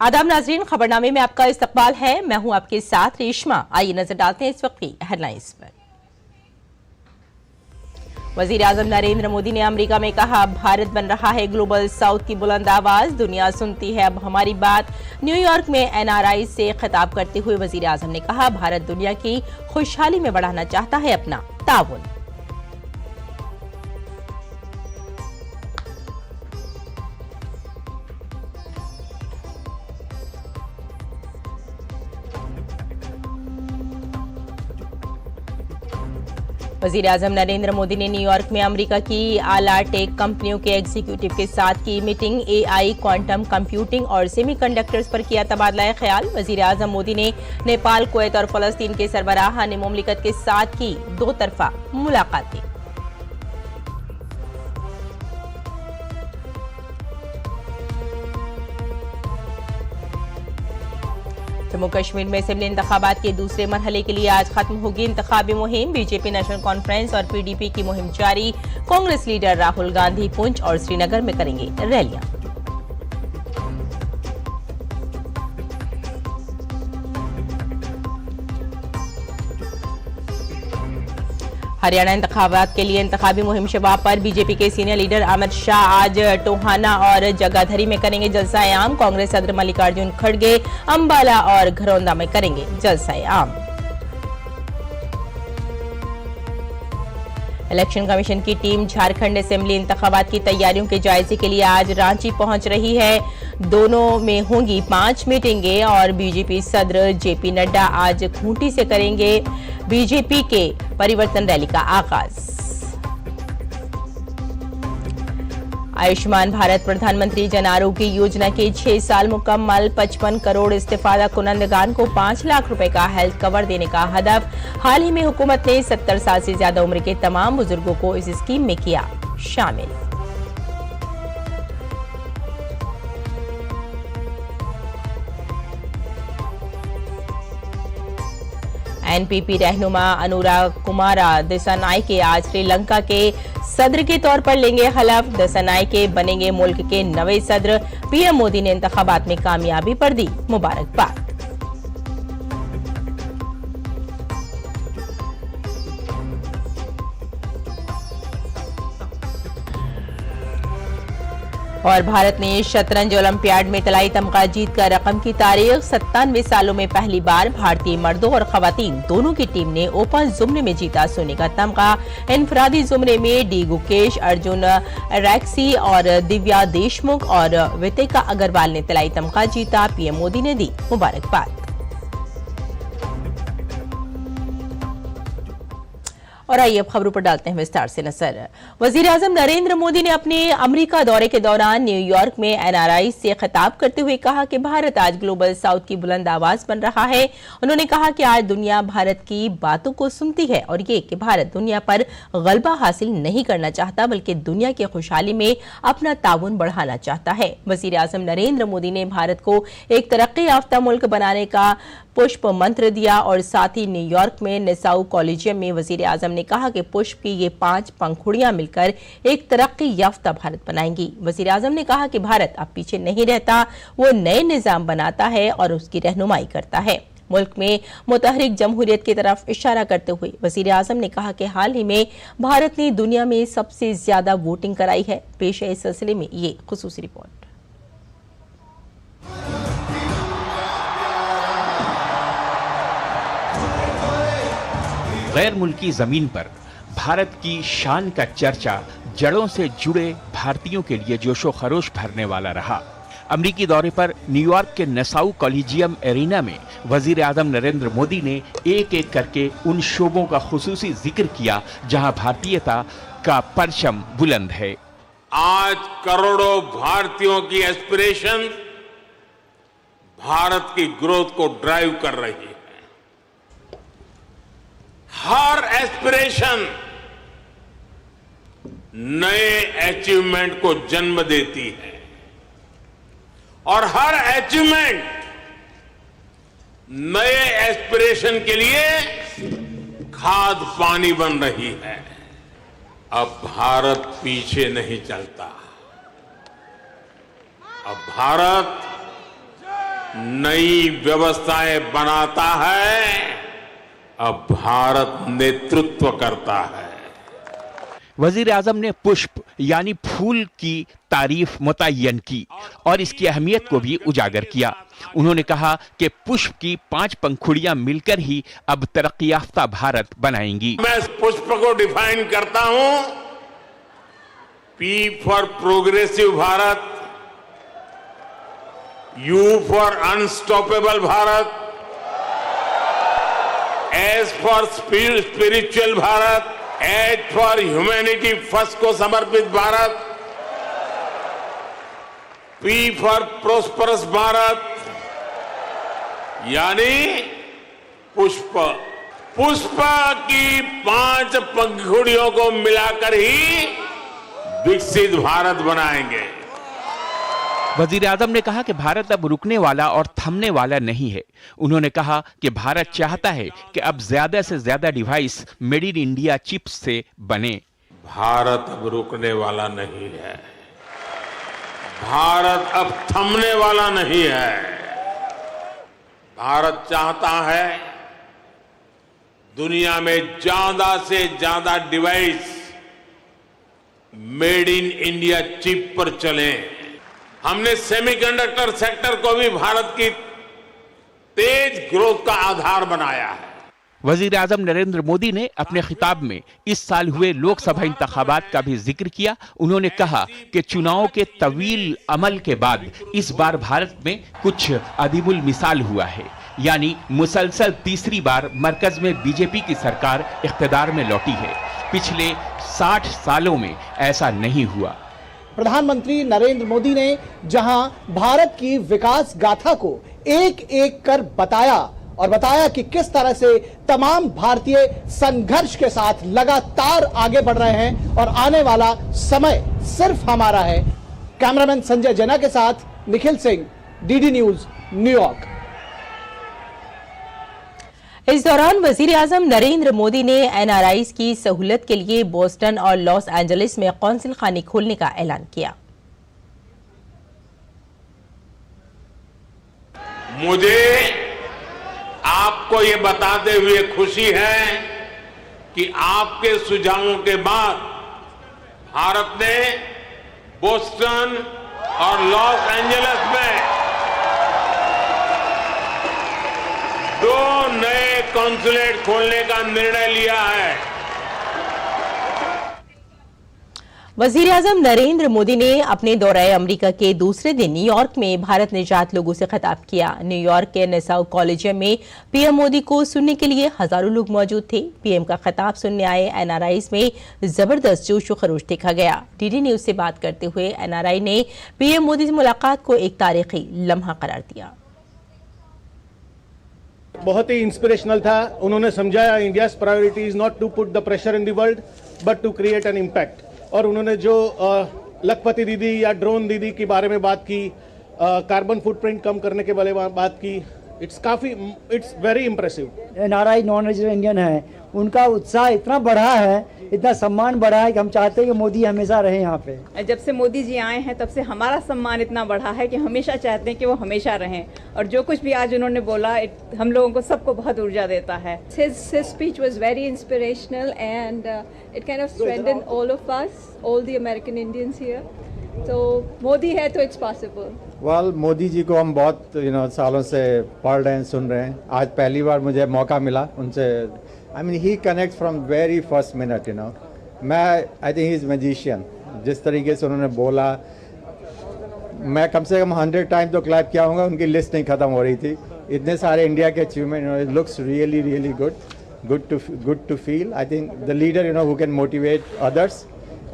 आदाब नाजरीन, खबरनामे में आपका इस्तकबाल है। मैं हूं आपके साथ रेशमा। आइए नजर डालते हैं इस वक्त की हेडलाइंस पर। वजीर आजम नरेंद्र मोदी ने अमेरिका में कहा, भारत बन रहा है ग्लोबल साउथ की बुलंद आवाज, दुनिया सुनती है अब हमारी बात। न्यूयॉर्क में एनआरआई से खिताब करते हुए वजीर आजम ने कहा, भारत दुनिया की खुशहाली में बढ़ाना चाहता है अपना ताउन। वजीर आजम नरेंद्र मोदी ने न्यूयॉर्क में अमेरिका की आला टेक कंपनियों के एग्जीक्यूटिव के साथ की मीटिंग। एआई, क्वांटम कंप्यूटिंग और सेमीकंडक्टर्स पर किया तबादला ख्याल। वजीर आजम मोदी ने नेपाल, कुवैत और फलस्तीन के सरबराह ने मुमलिकत के साथ की 2 तरफा मुलाकातें। जम्मू कश्मीर में असेंबली इंतखाबात के दूसरे मरहले के लिए आज खत्म होगी इंतखाबी मुहिम। बीजेपी नेशनल कॉन्फ्रेंस और पीडीपी की मुहिम जारी। कांग्रेस लीडर राहुल गांधी पुंछ और श्रीनगर में करेंगे रैलियां। हरियाणा इंतखाबात के लिए इंतखाबी मुहिम शबाब पर बीजेपी के सीनियर लीडर अमित शाह आज टोहाना और जगाधरी में करेंगे जलसा आम। कांग्रेस सदर मल्लिकार्जुन खड़गे अंबाला और घरौंदा में करेंगे जलसा आम। इलेक्शन कमीशन की टीम झारखंड असेंबली इंतखाबात की तैयारियों के जायजे के लिए आज रांची पहुंच रही है। दोनों में होंगी 5 मीटिंगें और बीजेपी सदर जेपी नड्डा आज खूंटी से करेंगे बीजेपी के परिवर्तन रैली का आगाज। आयुष्मान भारत प्रधानमंत्री जन आरोग्य योजना के 6 साल मुकम्मल। 55 करोड़ इस्तेफादा कुनंदगान को 5 लाख रुपए का हेल्थ कवर देने का हदफ। हाल ही में हुकूमत ने 70 साल से ज्यादा उम्र के तमाम बुजुर्गों को इस स्कीम में किया शामिल। एनपीपी रहनुमा अनुराग कुमारा दिसानायके आज श्रीलंका के सदर के तौर पर लेंगे हलफ। दिसानायके बनेंगे मुल्क के नवे सदर। पीएम मोदी ने इंतखाबात में कामयाबी पर दी मुबारकबाद। और भारत ने शतरंज ओलंपियाड में तलाई तमगा जीतकर रकम की तारीख। 97 सालों में पहली बार भारतीय मर्दों और खवातीन दोनों की टीम ने ओपन जुमरे में जीता सोने का तमगा। इनफरादी जुमरे में डी गुकेश, अर्जुन रैक्सी और दिव्या देशमुख और वितिका अग्रवाल ने तलाई तमगा जीता। पीएम मोदी ने दी मुबारकबाद। और आइए अब खबरों पर डालते हैं विस्तार से नजर। वजीर आजम नरेंद्र मोदी ने अपने अमेरिका दौरे के दौरान न्यूयॉर्क में एनआरआई से खिताब करते हुए कहा कि भारत आज ग्लोबल साउथ की बुलंद आवाज बन रहा है। उन्होंने कहा कि आज दुनिया भारत की बातों को सुनती है और ये कि भारत दुनिया पर गलबा हासिल नहीं करना चाहता बल्कि दुनिया की खुशहाली में अपना ताउन बढ़ाना चाहता है। वजीर आजम नरेंद्र मोदी ने भारत को एक तरक्की याफ्ता मुल्क बनाने का पुष्प मंत्र दिया और साथ ही न्यूयॉर्क में नेसाउ कॉलेजियम में वजीर आजम ने कहा कि पुष्प की ये 5 पंखुड़ियां मिलकर एक तरक्की याफ्ता भारत बनाएंगी। वजीर आजम ने कहा कि भारत अब पीछे नहीं रहता, वो नए निजाम बनाता है और उसकी रहनुमाई करता है। मुल्क में मुतहरिक जमहूरियत की तरफ इशारा करते हुए वजीर आजम ने कहा कि हाल ही में भारत ने दुनिया में सबसे ज्यादा वोटिंग कराई है। पेश है इस सिलसिले में ये खुसूसी रिपोर्ट। गैर मुल्की जमीन पर भारत की शान का चर्चा जड़ों से जुड़े भारतीयों के लिए जोशो खरोश भरने वाला रहा। अमरीकी दौरे पर न्यूयॉर्क के नेसाउ कॉलेजियम एरिना में वजीर आजम नरेंद्र मोदी ने एक एक करके उन शोबों का खुसूसी जिक्र किया जहां भारतीयता का परचम बुलंद है। आज करोड़ों भारतीयों की एस्पिरेशन भारत की ग्रोथ को ड्राइव कर रही है। हर एस्पिरेशन नए अचीवमेंट को जन्म देती है और हर अचीवमेंट नए एस्पिरेशन के लिए खाद पानी बन रही है। अब भारत पीछे नहीं चलता, अब भारत नई व्यवस्थाएं बनाता है, अब भारत नेतृत्व करता है। वजीर आजम ने पुष्प यानी फूल की तारीफ मुतय्यन की और इसकी अहमियत को भी उजागर किया। उन्होंने कहा कि पुष्प की 5 पंखुड़ियां मिलकर ही अब तरक्की याफ्ता भारत बनाएंगी। मैं इस पुष्प को डिफाइन करता हूं, P for progressive Bharat, you for unstoppable Bharat, S for spiritual Bharat, H for humanity first को समर्पित Bharat, P for prosperous Bharat, यानी पुष्प की 5 पंखुड़ियों को मिलाकर ही विकसित भारत बनाएंगे। वजीर आजम ने कहा कि भारत अब रुकने वाला और थमने वाला नहीं है। उन्होंने कहा कि भारत चाहता है कि अब ज्यादा से ज्यादा device made in India chips से बने। भारत अब रुकने वाला नहीं है, भारत अब थमने वाला नहीं है। भारत चाहता है दुनिया में ज्यादा से ज्यादा device made in India chip पर चले। हमने सेमीकंडक्टर सेक्टर को भी भारत की तेज ग्रोथ का आधार बनाया है। वजीर आजम नरेंद्र मोदी ने अपने खिताब में इस साल हुए लोकसभा इंतखाबात का भी जिक्र किया। उन्होंने कहा कि चुनाव के तवील अमल के बाद इस बार भारत में कुछ अदीमुल मिसाल हुआ है, यानी मुसलसल तीसरी बार मरकज में बीजेपी की सरकार इख्तिदार में लौटी है। पिछले 60 सालों में ऐसा नहीं हुआ। प्रधानमंत्री नरेंद्र मोदी ने जहां भारत की विकास गाथा को एक एक कर बताया और बताया कि किस तरह से तमाम भारतीय संघर्ष के साथ लगातार आगे बढ़ रहे हैं और आने वाला समय सिर्फ हमारा है। कैमरामैन संजय जना के साथ Nikhil Singh, DD news, New York. इस दौरान वजीर आजम नरेंद्र मोदी ने एनआरआईज की सहूलत के लिए बोस्टन और लॉस एंजलिस में कौंसिल खाने खोलने का ऐलान किया। मुझे आपको ये बताते हुए खुशी है कि आपके सुझावों के बाद भारत ने बोस्टन और लॉस एंजलिस में 2 नए कॉन्सुलेट खोलने का निर्णय लिया है। वजीर आजम नरेंद्र मोदी ने अपने दौरे अमेरिका के दूसरे दिन न्यूयॉर्क में भारत निजात लोगों से खिताब किया। न्यूयॉर्क के नेसाउ कॉलेजियम में पीएम मोदी को सुनने के लिए हजारों लोग मौजूद थे। पीएम का खिताब सुनने आए एनआरआईज में जबरदस्त जोश व खरोश देखा गया। डीडी न्यूज से बात करते हुए एनआरआई ने पीएम मोदी से मुलाकात को एक तारीखी लम्हा करार दिया। बहुत ही इंस्पिरेशनल था। उन्होंने समझाया India's priority is not to put the pressure in the world but to create an impact. और उन्होंने जो लखपति दीदी या ड्रोन दीदी के बारे में बात की, कार्बन फुटप्रिंट कम करने के बारे में बात की, it's very impressive. NRI non resident Indian है, उनका उत्साह इतना बढ़ा है, इतना सम्मान बढ़ा है कि हम चाहते हैं कि मोदी हमेशा रहे यहाँ पे। जब से मोदी जी आए हैं तब से हमारा सम्मान इतना बढ़ा है कि हमेशा चाहते हैं कि वो हमेशा रहें। और जो कुछ भी आज उन्होंने बोला हम लोगों को सबको बहुत ऊर्जा देता है। His speech was very inspirational and it kind of strengthened all of us, all the American Indians here. तो मोदी है तो it's possible. Well, Modi ji को हम बहुत सालों से पढ़ रहे हैं, सुन रहे हैं। आज पहली बार मुझे मौका मिला उनसे। I mean, he connects from very first minute, I think he's magician. जिस तरीके से उन्होंने बोला, मैं कम से कम 100 टाइम तो क्लैप किया होगा, उनकी लिस्ट नहीं खत्म हो रही थी। इतने सारे इंडिया के achievement, it looks really good to feel. I think the leader, who can motivate others,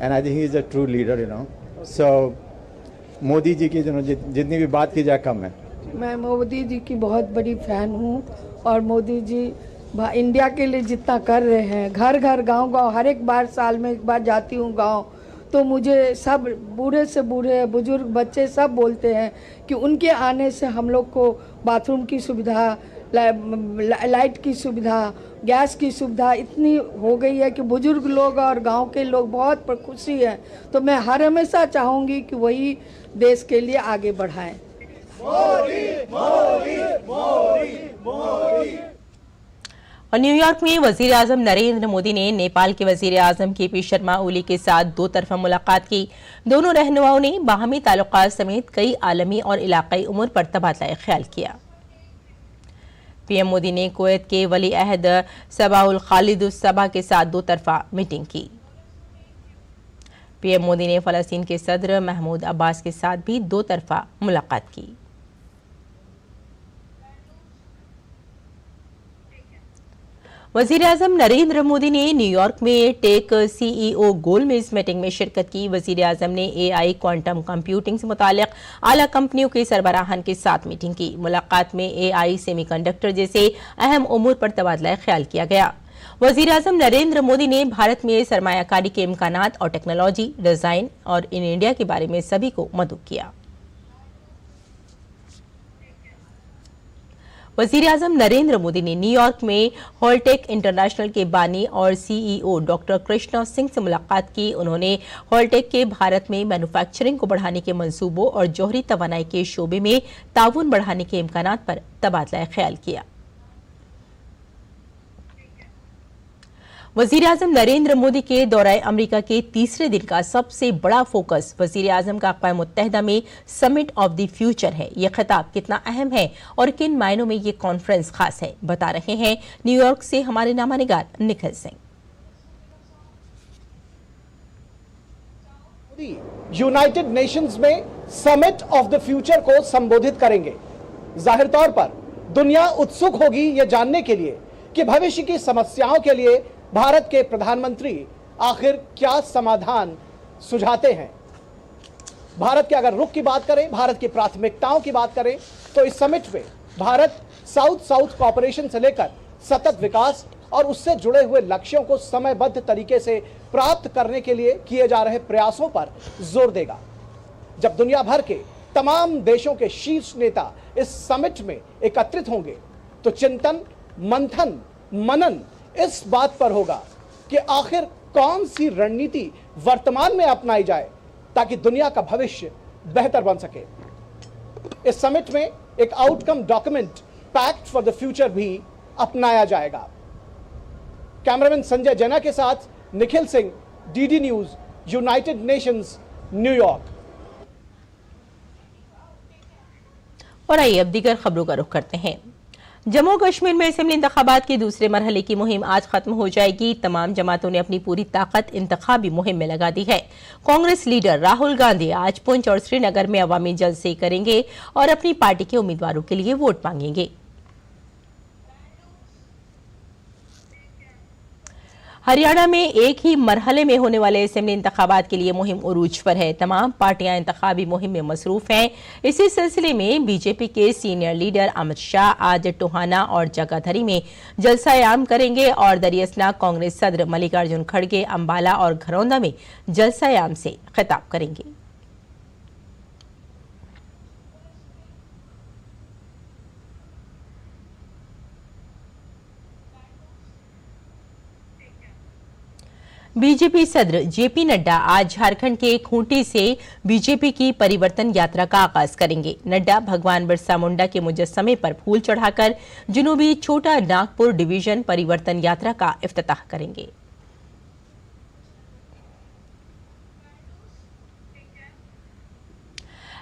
and I think he is a true leader, So Modi ji की जितनी भी बात की जाए कम है। मैं मोदी जी की बहुत बड़ी फैन हूँ और मोदी जी इंडिया के लिए जितना कर रहे हैं, घर घर गांव हर एक बार साल में एक बार जाती हूँ गांव, तो मुझे सब बूढ़े से बूढ़े, बुजुर्ग, बच्चे सब बोलते हैं कि उनके आने से हम लोग को बाथरूम की सुविधा, लाइट की सुविधा, गैस की सुविधा इतनी हो गई है कि बुजुर्ग लोग और गांव के लोग बहुत खुशी हैं। तो मैं हमेशा चाहूँगी कि वही देश के लिए आगे बढ़ाएं। और न्यूयॉर्क में वजीर आजम नरेंद्र मोदी ने नेपाल के वजीर आजम केपी शर्मा ओली के साथ दो तरफा मुलाकात की। दोनों रहनुमाओं ने बाहमी ताल्लुकात समेत कई आलमी और इलाकाई उमूर पर तबादला ख्याल किया। पीएम मोदी ने कुवैत के वली अहद सबाउल खालिद सबा के साथ दो तरफा मीटिंग की। पीएम मोदी ने फलस्तीन के सदर महमूद अब्बास के साथ भी दो तरफा मुलाकात की। वजीर आजम नरेंद्र मोदी ने न्यूयॉर्क में टेक सीईओ गोलमेज मीटिंग में शिरकत की। वजीर आजम ने एआई, क्वांटम कंप्यूटिंग से मुतालिक आला कंपनियों के सरबराहान के साथ मीटिंग की। मुलाकात में एआई, सेमीकंडक्टर जैसे अहम उमूर पर तबादला ख्याल किया गया। वजीर आजम नरेंद्र मोदी ने भारत में सरमायाकारी के इम्कानात और टेक्नोलॉजी, डिजाइन और इन इंडिया के बारे में सभी को मदऊ किया। वजीर आजम नरेंद्र मोदी ने न्यूयॉर्क में हॉलटेक इंटरनेशनल के बानी और सीईओ डॉक्टर कृष्णा सिंह से मुलाकात की। उन्होंने हॉलटेक के भारत में मैन्युफैक्चरिंग को बढ़ाने के मंसूबों और जौहरी तवानाई के शोबे में ताउन बढ़ाने के इम्कानात पर तबादला ख्याल किया। वजीर आजम नरेंद्र मोदी के दौरे अमेरिका के तीसरे दिन का सबसे बड़ा फोकस वजीर आजम का अक़वाम मुत्तहिदा में समिट ऑफ द फ्यूचर है। यह खिताब कितना अहम है और किन मायनों में ये कॉन्फ्रेंस खास है, बता रहे हैं न्यूयॉर्क से हमारे नामानिगार निखिल सिंह। यूनाइटेड नेशंस में समिट ऑफ द फ्यूचर को संबोधित करेंगे। जाहिर तौर पर दुनिया उत्सुक होगी यह जानने के लिए कि भविष्य की समस्याओं के लिए भारत के प्रधानमंत्री आखिर क्या समाधान सुझाते हैं। भारत के अगर रुख की बात करें, भारत की प्राथमिकताओं की बात करें, तो इस समिट में भारत साउथ साउथ कॉपरेशन से लेकर सतत विकास और उससे जुड़े हुए लक्ष्यों को समयबद्ध तरीके से प्राप्त करने के लिए किए जा रहे प्रयासों पर जोर देगा। जब दुनिया भर के तमाम देशों के शीर्ष नेता इस समिट में एकत्रित होंगे तो चिंतन, मंथन, मनन इस बात पर होगा कि आखिर कौन सी रणनीति वर्तमान में अपनाई जाए ताकि दुनिया का भविष्य बेहतर बन सके। इस समिट में एक outcome document, pact for the future भी अपनाया जाएगा। कैमरामैन संजय जैना के साथ Nikhil Singh, DD news, United Nations, New York. और आइए अब दीगर खबरों का रुख करते हैं। जम्मू कश्मीर में असेंबली इंतखाबात के दूसरे मरहले की मुहिम आज खत्म हो जाएगी। तमाम जमातों ने अपनी पूरी ताकत इंतखाबी मुहिम में लगा दी है। कांग्रेस लीडर राहुल गांधी आज पुंछ और श्रीनगर में अवामी जलसे करेंगे और अपनी पार्टी के उम्मीदवारों के लिए वोट मांगेंगे। हरियाणा में एक ही मरहले में होने वाले असेंबली इंतखाबात के लिए मुहिम उरूज पर है। तमाम पार्टियां इंतखाबी मुहिम में मसरूफ हैं। इसी सिलसिले में बीजेपी के सीनियर लीडर अमित शाह आज टोहाना और जगाधरी में जलसा-ए-आम करेंगे और दरियासना कांग्रेस सदर मल्लिकार्जुन खड़गे अंबाला और घरौंदा में जलसा-ए-आम से खिताब करेंगे। बीजेपी सदर जेपी नड्डा आज झारखंड के खूंटी से बीजेपी की परिवर्तन यात्रा का आगाज करेंगे। नड्डा भगवान बिरसा मुंडा के मुजस्समे पर फूल चढ़ाकर जुनूबी छोटा नागपुर डिवीजन परिवर्तन यात्रा का इफ्तिताह करेंगे।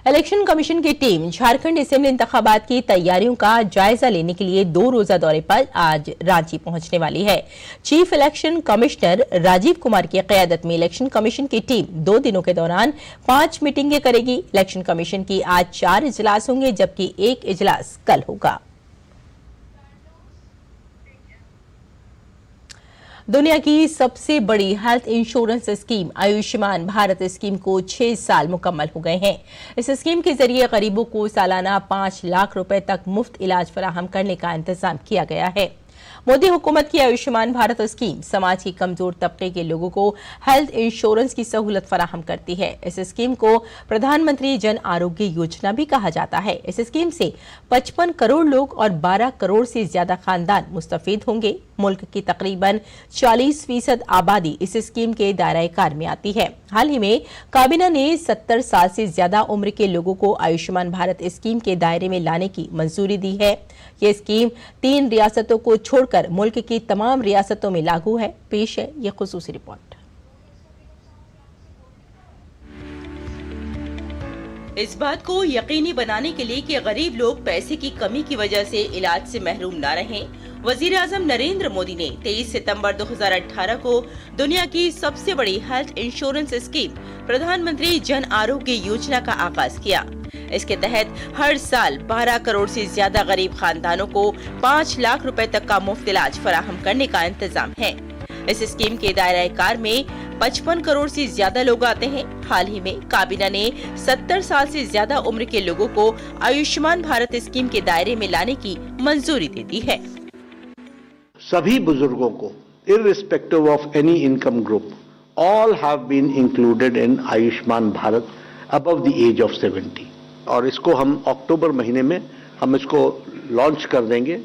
इलेक्शन कमीशन की टीम झारखंड असेंबली इंतखाबात की तैयारियों का जायजा लेने के लिए 2 रोजा दौरे पर आज रांची पहुंचने वाली है। Chief election commissioner Rajiv Kumar की क़यादत में इलेक्शन कमीशन की टीम 2 दिनों के दौरान 5 मीटिंगें करेगी। इलेक्शन कमीशन की आज 4 इजलास होंगे जबकि 1 इजलास कल होगा। दुनिया की सबसे बड़ी health insurance scheme Ayushman Bharat scheme को 6 साल मुकम्मल हो गए हैं। इस स्कीम के जरिए गरीबों को सालाना 5 लाख रुपए तक मुफ्त इलाज फराहम करने का इंतजाम किया गया है। मोदी हुकूमत की आयुष्मान भारत स्कीम समाज की कमजोर तबके के लोगों को हेल्थ इंश्योरेंस की सहूलत फराहम करती है। इस स्कीम को प्रधानमंत्री जन आरोग्य योजना भी कहा जाता है। इस स्कीम से 55 करोड़ लोग और 12 करोड़ से ज्यादा खानदान मुस्तफीद होंगे। मुल्क की तकरीबन 40% आबादी इस स्कीम के दायरे कार में आती है। हाल ही में काबीना ने 70 साल से ज्यादा उम्र के लोगों को आयुष्मान भारत स्कीम के दायरे में लाने की मंजूरी दी है। ये स्कीम 3 रियासतों को छोड़कर मुल्क की तमाम रियासतों में लागू है। पेश है ये खुसूसी रिपोर्ट। इस बात को यकीनी बनाने के लिए कि गरीब लोग पैसे की कमी की वजह से इलाज से महरूम न रहें, वजीर आजम नरेंद्र मोदी ने 23 सितंबर 2018 को दुनिया की सबसे बड़ी हेल्थ इंश्योरेंस स्कीम प्रधानमंत्री जन आरोग्य योजना का आगाज किया। इसके तहत हर साल 12 करोड़ से ज्यादा गरीब खानदानों को 5 लाख रुपए तक का मुफ्त इलाज फराहम करने का इंतजाम है। इस स्कीम के दायरे कार में 55 करोड़ से ज्यादा लोग आते हैं। हाल ही में काबीना ने 70 साल से ज्यादा उम्र के लोगों को आयुष्मान भारत स्कीम के दायरे में लाने की मंजूरी दे दी है। सभी बुजुर्गों को irrespective of any income group all have been included in Ayushman Bharat above the age of 70 और इसको हम अक्टूबर महीने में हम इसको लॉन्च कर देंगे।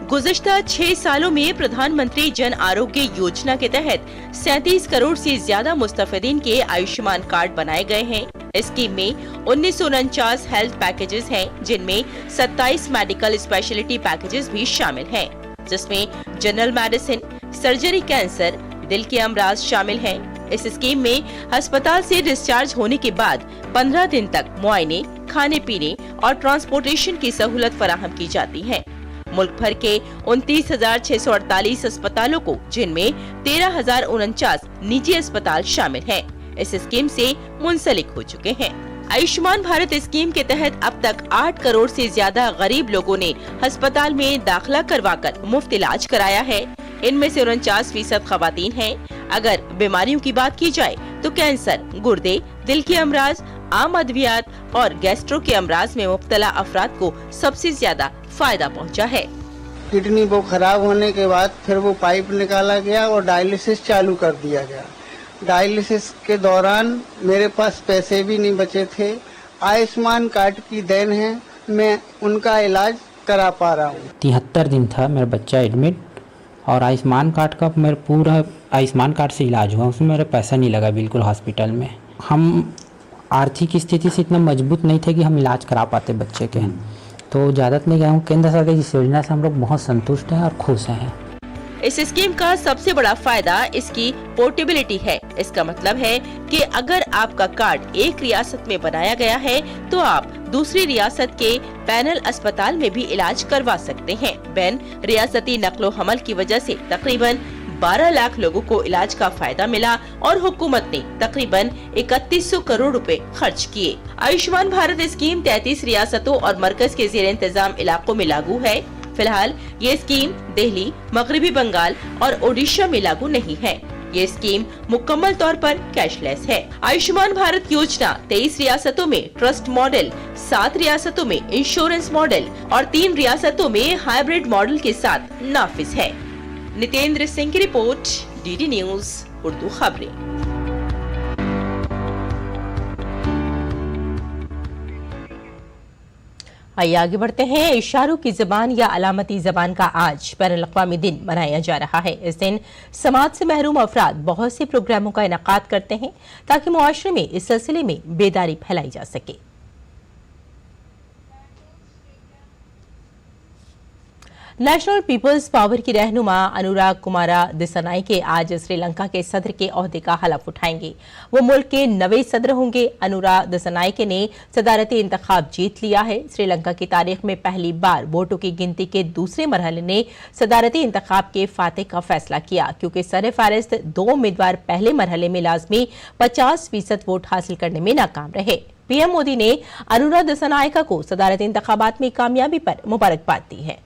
गुज़िश्ता 6 सालों में प्रधानमंत्री जन आरोग्य योजना के तहत 37 करोड़ से ज्यादा मुस्तफिदीन के आयुष्मान कार्ड बनाए गए हैं। इस स्कीम में 1949 हेल्थ पैकेजेस हैं, जिनमें 27 मेडिकल स्पेशलिटी पैकेजेस भी शामिल हैं, जिसमें जनरल मेडिसिन, सर्जरी, कैंसर, दिल के अमराज शामिल हैं। इस स्कीम में अस्पताल से डिस्चार्ज होने के बाद 15 दिन तक मुआयने, खाने पीने और ट्रांसपोर्टेशन की सहूलत फराहम की जाती है। मुल्क भर के 29,648 अस्पतालों को, जिनमें 13,049 निजी अस्पताल शामिल हैं, इस स्कीम से मुंसलिक हो चुके हैं। आयुष्मान भारत स्कीम के तहत अब तक 8 करोड़ से ज्यादा गरीब लोगों ने अस्पताल में दाखिला करवाकर मुफ्त इलाज कराया है। इनमें से 49% खवातीन हैं। अगर बीमारियों की बात की जाए तो कैंसर, गुर्दे, दिल के अमराज, आम अद्वियात और गैस्ट्रो के अमराज में मुब्तला अफराद को सबसे ज्यादा फायदा पहुंचा है। किडनी वो खराब होने के बाद फिर वो पाइप निकाला गया और डायलिसिस चालू कर दिया गया। डायलिसिस के दौरान मेरे पास पैसे भी नहीं बचे थे। आयुष्मान कार्ड की देन है, मैं उनका इलाज करा पा रहा हूँ। 73 दिन था मेरा बच्चा एडमिट और आयुष्मान कार्ड का मेरा पूरा आयुष्मान कार्ड से इलाज हुआ। उसमें मेरा पैसा नहीं लगा बिल्कुल हॉस्पिटल में। हम आर्थिक स्थिति से इतना मजबूत नहीं थे कि हम इलाज करा पाते बच्चे के, तो ज़्यादा नहीं गया हूँ। केंद्र सरकार की इस योजना से हम लोग बहुत संतुष्ट हैं और खुश हैं। इस स्कीम का सबसे बड़ा फायदा इसकी पोर्टेबिलिटी है। इसका मतलब है कि अगर आपका कार्ड एक रियासत में बनाया गया है तो आप दूसरी रियासत के पैनल अस्पताल में भी इलाज करवा सकते हैं। बैन रियासती नक्लो हमल की वजह से तकरीबन 12 लाख लोगों को इलाज का फायदा मिला और हुकूमत ने तकरीबन 3100 करोड़ रुपए खर्च किए। आयुष्मान भारत स्कीम 33 रियासतों और मरकज के ज़ेर इंतजाम इलाकों में लागू है। फिलहाल ये स्कीम दिल्ली, मगरबी बंगाल और ओडिशा में लागू नहीं है। ये स्कीम मुकम्मल तौर पर कैशलेस है। आयुष्मान भारत योजना 23 रियासतों में ट्रस्ट मॉडल, 7 रियासतों में इंश्योरेंस मॉडल और 3 रियासतों में हाइब्रिड मॉडल के साथ नाफिज है। नितेंद्र सिंह की रिपोर्ट, डीडी न्यूज उर्दू खबरें। आइए आगे बढ़ते हैं। इशारों की जबान या अलामती जबान का आज बैनुल-अक़वामी दिन मनाया जा रहा है। इस दिन समाज से महरूम अफराद बहुत से प्रोग्रामों का इनेकाद करते हैं ताकि मुआशरे में इस सिलसिले में बेदारी फैलाई जा सके। नेशनल पीपल्स पावर की रहनुमा अनुराग कुमारा दिसानायके आज श्रीलंका के सदर के ओहदे का हलफ उठाएंगे। वो मुल्क के 9वें सदर होंगे। अनुराग दिसानायके ने सदारती इंतखाब जीत लिया है। श्रीलंका की तारीख में पहली बार वोटों की गिनती के दूसरे मरहले ने सदारती इंतखाब के फातेह का फैसला किया, क्योंकि सरफहरिस्त 2 उम्मीदवार पहले मरहले में लाजमी 50% वोट हासिल करने में नाकाम रहे। पीएम मोदी ने अनुराग दिसानायके को सदारती इंतखाबात में कामयाबी पर मुबारकबाद दी है।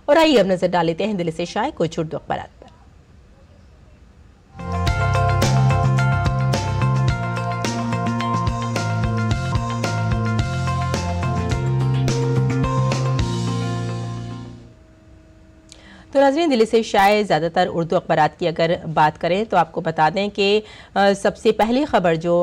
और आइए अब नजर डाल लेते हैं दिल्ली से शाये कुछ उर्दू अखबारात पर। तो नाज़रीन, दिल्ली से शाये ज़्यादातर उर्दू अखबारात की अगर बात करें तो आपको बता दें कि सबसे पहली खबर जो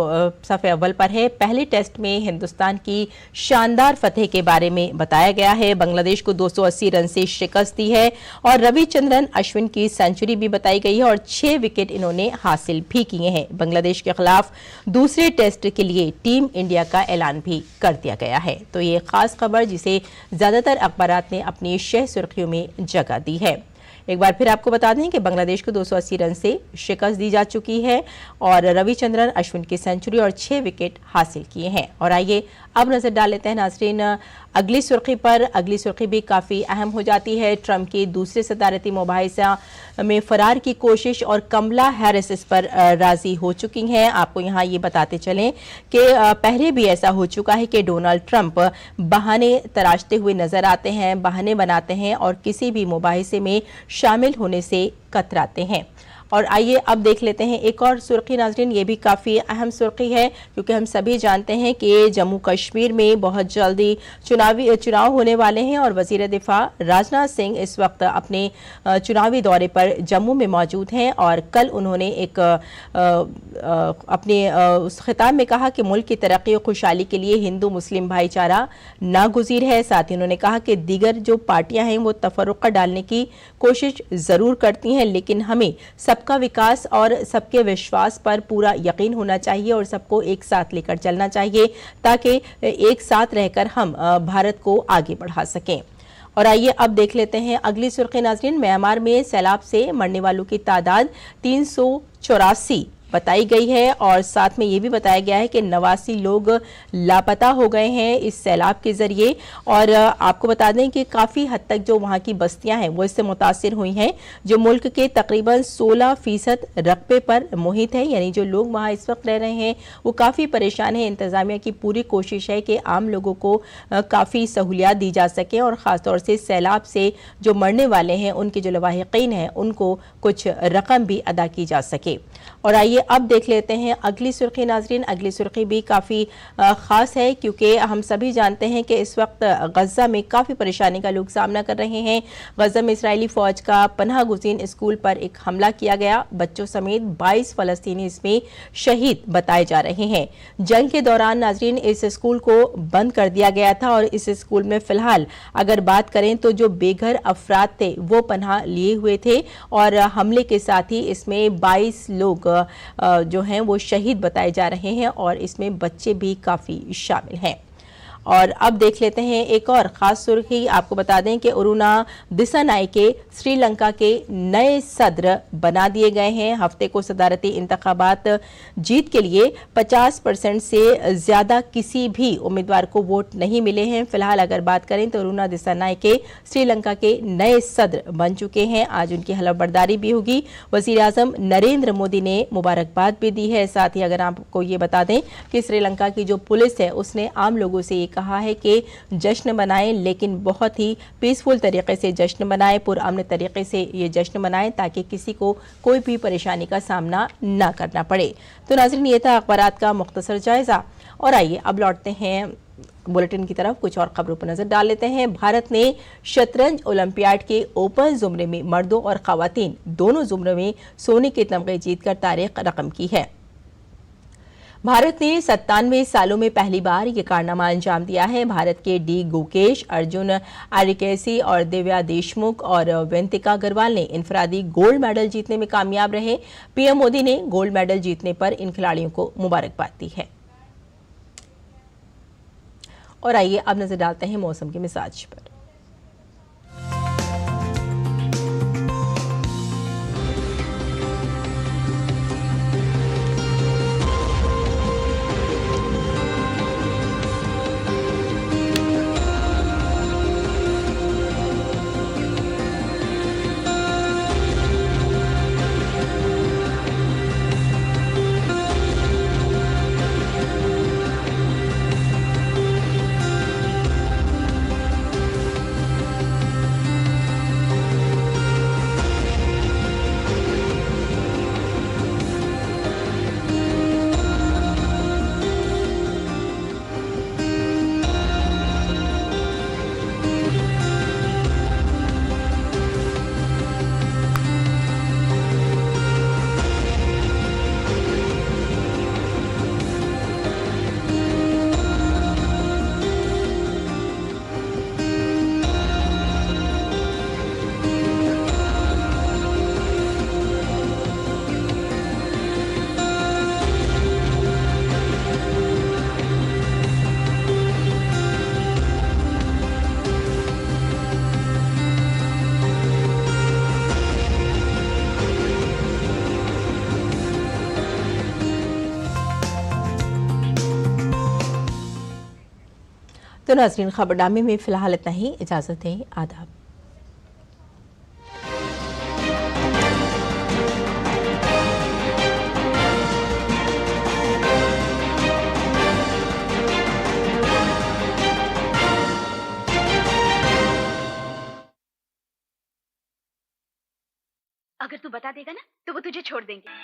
सफ़े अव्वल पर है, पहले टेस्ट में हिंदुस्तान की शानदार फतेह के बारे में बताया गया है। बांग्लादेश को 280 रन से शिकस्त दी है और रविचंद्रन अश्विन की सेंचुरी भी बताई गई है और 6 विकेट इन्होंने हासिल भी किए हैं। बांग्लादेश के खिलाफ दूसरे टेस्ट के लिए टीम इंडिया का ऐलान भी कर दिया गया है। तो ये खास खबर जिसे ज्यादातर अखबारात ने अपनी शह सुर्खियों में जगह दी है। एक बार फिर आपको बता दें कि बांग्लादेश को 280 रन से शिकस्त दी जा चुकी है और रविचंद्रन अश्विन की सेंचुरी और 6 विकेट हासिल किए हैं। और आइए अब नजर डाल लेते हैं नाजरीन अगली सुर्खी पर। अगली सुर्खी भी काफी अहम हो जाती है। ट्रंप के दूसरे सदारती मुबाहिसा में फरार की कोशिश और कमला हैरिस इस पर राजी हो चुकी हैं। आपको यहाँ ये बताते चलें कि पहले भी ऐसा हो चुका है कि डोनाल्ड ट्रंप बहाने तराशते हुए नजर आते हैं, बहाने बनाते हैं और किसी भी मुबाहिसे में शामिल होने से कतराते हैं। और आइए अब देख लेते हैं एक और सुर्खी नाजरीन, ये भी काफ़ी अहम सुर्खी है क्योंकि हम सभी जानते हैं कि जम्मू कश्मीर में बहुत जल्दी चुनाव होने वाले हैं और वजीर दिफा राजनाथ सिंह इस वक्त अपने चुनावी दौरे पर जम्मू में मौजूद हैं। और कल उन्होंने एक अपने उस खिताब में कहा कि मुल्क की तरक्की और खुशहाली के लिए हिंदू मुस्लिम भाईचारा नागुज़ीर है। साथ ही उन्होंने कहा कि दीगर जो पार्टियां हैं वो तफर्रुक़ डालने की कोशिश ज़रूर करती हैं, लेकिन हमें सबका विकास और सबके विश्वास पर पूरा यकीन होना चाहिए और सबको एक साथ लेकर चलना चाहिए ताकि एक साथ रहकर हम भारत को आगे बढ़ा सकें। और आइए अब देख लेते हैं अगली सुर्खी नाज़रीन। म्यांमार में सैलाब से मरने वालों की तादाद 384 बताई गई है और साथ में ये भी बताया गया है कि 89 लोग लापता हो गए हैं इस सैलाब के जरिए। और आपको बता दें कि काफ़ी हद तक जो वहाँ की बस्तियां हैं वो इससे मुतासिर हुई हैं, जो मुल्क के तकरीबन 16% रकबे पर मुहित है। यानी जो लोग वहाँ इस वक्त रह रहे हैं वो काफ़ी परेशान हैं। इंतज़ामिया की पूरी कोशिश है कि आम लोगों को काफ़ी सहूलियात दी जा सके और ख़ासतौर से सैलाब से जो मरने वाले हैं उनके जो लवाहिकीन हैं उनको कुछ रकम भी अदा की जा सके। और आइए अब देख लेते हैं अगली सुर्खी नाजरीन। अगली सुर्खी भी काफ़ी ख़ास है क्योंकि हम सभी जानते हैं कि इस वक्त गज़ा में काफ़ी परेशानी का लोग सामना कर रहे हैं। गज़ा में इजरायली फ़ौज का पनाह गुज़ीन स्कूल पर एक हमला किया गया। बच्चों समेत 22 फ़लस्तीनी इसमें शहीद बताए जा रहे हैं। जंग के दौरान नाजरीन इस स्कूल को बंद कर दिया गया था और इस स्कूल में फ़िलहाल अगर बात करें तो जो बेघर अफराद थे वो पनाह लिए हुए थे और हमले के साथ ही इसमें 22 लोग जो हैं वो शहीद बताए जा रहे हैं और इसमें बच्चे भी काफ़ी शामिल हैं। और अब देख लेते हैं एक और ख़ास सुर्खी। आपको बता दें कि अरुणा दिसानायके श्रीलंका के नए सदर बना दिए गए हैं। हफ्ते को सदारती इंतखाबात जीत के लिए 50% से ज़्यादा किसी भी उम्मीदवार को वोट नहीं मिले हैं। फिलहाल अगर बात करें तो अरुणा दिसानायके श्रीलंका के नए सदर बन चुके हैं। आज उनकी हलफबर्दारी भी होगी। वज़ीर आज़म नरेंद्र मोदी ने मुबारकबाद भी दी है। साथ ही अगर आपको ये बता दें कि श्रीलंका की जो पुलिस है उसने आम लोगों से कहा है कि जश्न मनाएं, लेकिन बहुत ही पीसफुल तरीके से जश्न मनाएं, पुरअमन तरीके से ये जश्न मनाएं ताकि किसी को कोई भी परेशानी का सामना ना करना पड़े। तो नाज़रीन ये था अखबारात का मुख्तसर जायजा। और आइए अब लौटते हैं बुलेटिन की तरफ, कुछ और खबरों पर नजर डाल लेते हैं। भारत ने शतरंज ओलंपियाड के ओपन जुमरे में मर्दों और खवातीन दोनों जुमरों में सोने के तमगे जीतकर तारीख रकम की है। भारत ने 97 सालों में पहली बार ये कारनामा अंजाम दिया है। भारत के डी गुकेश, अर्जुन आरिकेसी और दिव्या देशमुख और वेंतिका अग्रवाल ने इनफरादी गोल्ड मेडल जीतने में कामयाब रहे। पीएम मोदी ने गोल्ड मेडल जीतने पर इन खिलाड़ियों को मुबारकबाद दी है। और आइए अब नजर डालते हैं मौसम के मिजाज पर। तो नाज़रीन, खबरनामे में फिलहाल इतना ही। इजाजत दें, आदाब। अगर तू बता देगा ना तो वो तुझे छोड़ देंगे।